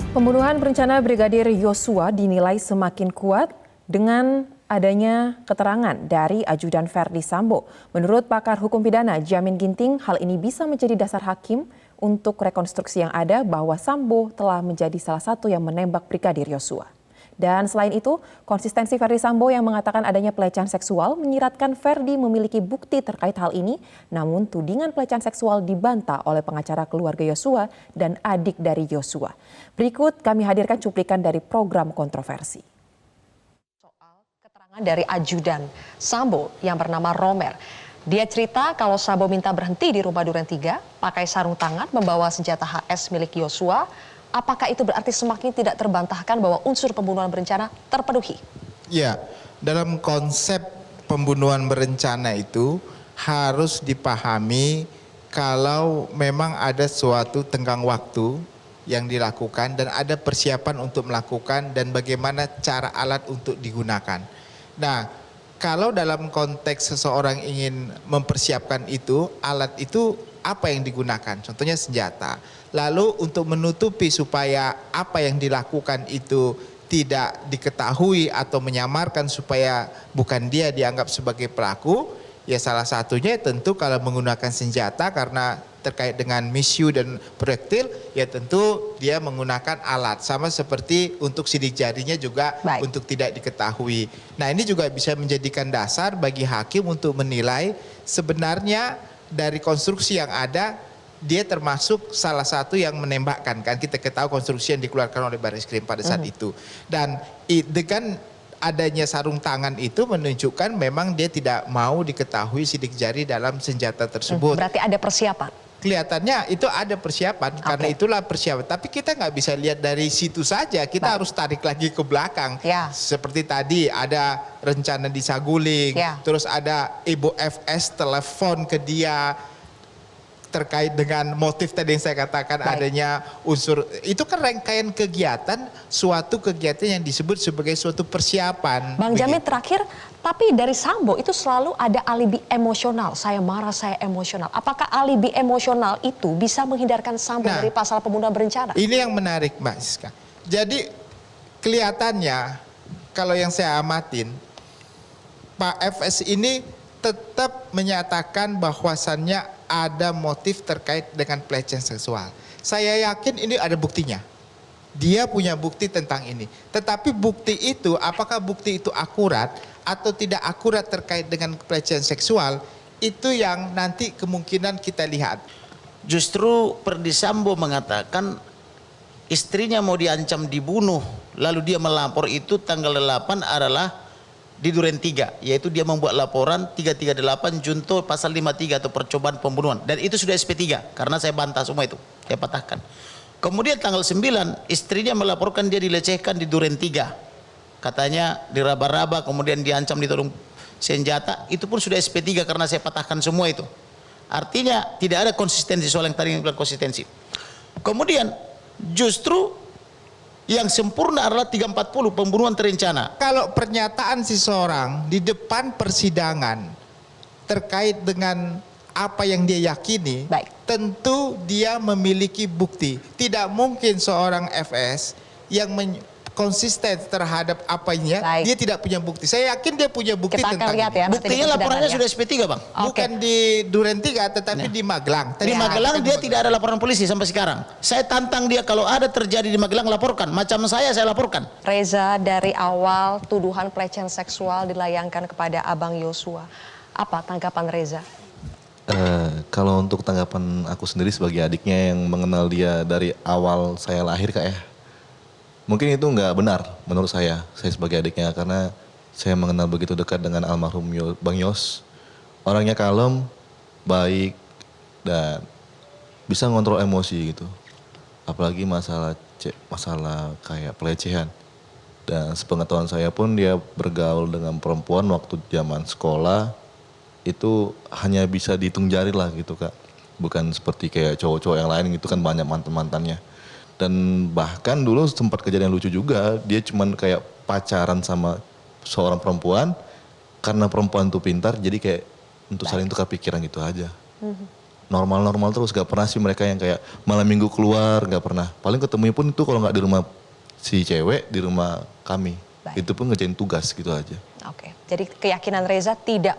Pembunuhan berencana Brigadir Yosua dinilai semakin kuat dengan adanya keterangan dari ajudan Verdi Sambo. Menurut pakar hukum pidana Jamin Ginting, hal ini bisa menjadi dasar hakim untuk rekonstruksi yang ada bahwa Sambo telah menjadi salah satu yang menembak Brigadir Yosua. Dan selain itu, konsistensi Verdi Sambo yang mengatakan adanya pelecehan seksual menyiratkan Verdi memiliki bukti terkait hal ini, namun tudingan pelecehan seksual dibantah oleh pengacara keluarga Yosua dan adik dari Yosua. Berikut kami hadirkan cuplikan dari program kontroversi. Soal keterangan dari ajudan Sambo yang bernama Romer. Dia cerita kalau Sambo minta berhenti di rumah Duren 3, pakai sarung tangan, membawa senjata HS milik Yosua. Apakah itu berarti semakin tidak terbantahkan bahwa unsur pembunuhan berencana terpenuhi? Ya, dalam konsep pembunuhan berencana itu harus dipahami kalau memang ada suatu tenggang waktu yang dilakukan dan ada persiapan untuk melakukan dan bagaimana cara alat untuk digunakan. Nah, kalau dalam konteks seseorang ingin mempersiapkan itu, alat itu apa yang digunakan? Contohnya senjata. Lalu untuk menutupi supaya apa yang dilakukan itu tidak diketahui atau menyamarkan supaya bukan dia dianggap sebagai pelaku, ya salah satunya tentu kalau menggunakan senjata karena terkait dengan misiu dan proyektil, ya tentu dia menggunakan alat. Sama seperti untuk sidik jarinya juga untuk tidak diketahui. Nah, ini juga bisa menjadikan dasar bagi hakim untuk menilai sebenarnya dari konstruksi yang ada dia termasuk salah satu yang menembakkan. Kan kita ketahui konstruksi yang dikeluarkan oleh Barreskrim pada saat itu. Dan dengan adanya sarung tangan itu menunjukkan memang dia tidak mau diketahui sidik jari dalam senjata tersebut. Berarti ada persiapan? Kelihatannya itu ada persiapan, karena itulah persiapan. Tapi kita nggak bisa lihat dari situ saja, kita harus tarik lagi ke belakang. Seperti tadi ada rencana di Saguling, terus ada Ibu FS telepon ke dia, terkait dengan motif tadi yang saya katakan adanya unsur, itu kan rangkaian kegiatan, suatu kegiatan yang disebut sebagai suatu persiapan. Bang Jamin terakhir, tapi dari Sambo itu selalu ada alibi emosional, saya marah, saya emosional. Apakah alibi emosional itu bisa menghindarkan Sambo dari pasal pembunuhan berencana? Ini yang menarik Mbak Siska. Jadi kelihatannya kalau yang saya amatin, Pak FS ini tetap menyatakan bahwasannya ada motif terkait dengan pelecehan seksual. Saya yakin ini ada buktinya. Dia punya bukti tentang ini. Tetapi bukti itu, apakah bukti itu akurat atau tidak akurat terkait dengan pelecehan seksual, itu yang nanti kemungkinan kita lihat. Justru Verdi Sambo mengatakan istrinya mau diancam dibunuh, lalu dia melapor itu tanggal 8 adalah di Duren 3, yaitu dia membuat laporan 338 junto pasal 53 atau percobaan pembunuhan, dan itu sudah SP3 karena saya bantah semua itu, saya patahkan. Kemudian tanggal 9 istrinya melaporkan dia dilecehkan di Duren 3, katanya diraba-raba, kemudian diancam ditodong senjata, itu pun sudah SP3 karena saya patahkan semua itu. Artinya tidak ada konsistensi soal yang tadi yang bilang konsistensi. Kemudian justru yang sempurna adalah 340 pembunuhan terencana. Kalau pernyataan seseorang di depan persidangan terkait dengan apa yang dia yakini, tentu dia memiliki bukti. Tidak mungkin seorang FS yang konsisten terhadap apanya, dia tidak punya bukti. Saya yakin dia punya bukti tentang ini. Buktinya laporannya sudah SP3 Bang. Bukan di Duren 3 tetapi di Magelang. Di Magelang dia tidak ada laporan polisi sampai sekarang. Saya tantang dia kalau ada terjadi di Magelang laporkan. Macam saya laporkan. Reza, dari awal tuduhan pelecehan seksual dilayangkan kepada Abang Yosua. Apa tanggapan Reza? Kalau untuk tanggapan aku sendiri sebagai adiknya yang mengenal dia dari awal saya lahir Kak ya. Mungkin itu nggak benar menurut saya sebagai adiknya, karena saya mengenal begitu dekat dengan almarhum Bang Yos. Orangnya kalem, baik, dan bisa ngontrol emosi gitu. Apalagi masalah kayak pelecehan. Dan sepengetahuan saya pun dia bergaul dengan perempuan waktu zaman sekolah, itu hanya bisa dihitung jari lah gitu Kak. Bukan seperti kayak cowok-cowok yang lain gitu kan, banyak mantan-mantannya. Dan bahkan dulu sempat kejadian lucu juga, dia cuman kayak pacaran sama seorang perempuan, karena perempuan itu pintar jadi kayak untuk saling tukar pikiran gitu aja. normal-normal terus, gak pernah sih mereka yang kayak malam minggu keluar, gak pernah. Paling ketemunya pun itu kalau nggak di rumah si cewek, di rumah kami. Baik. Itu pun ngerjain tugas gitu aja. Oke, jadi keyakinan Reza tidak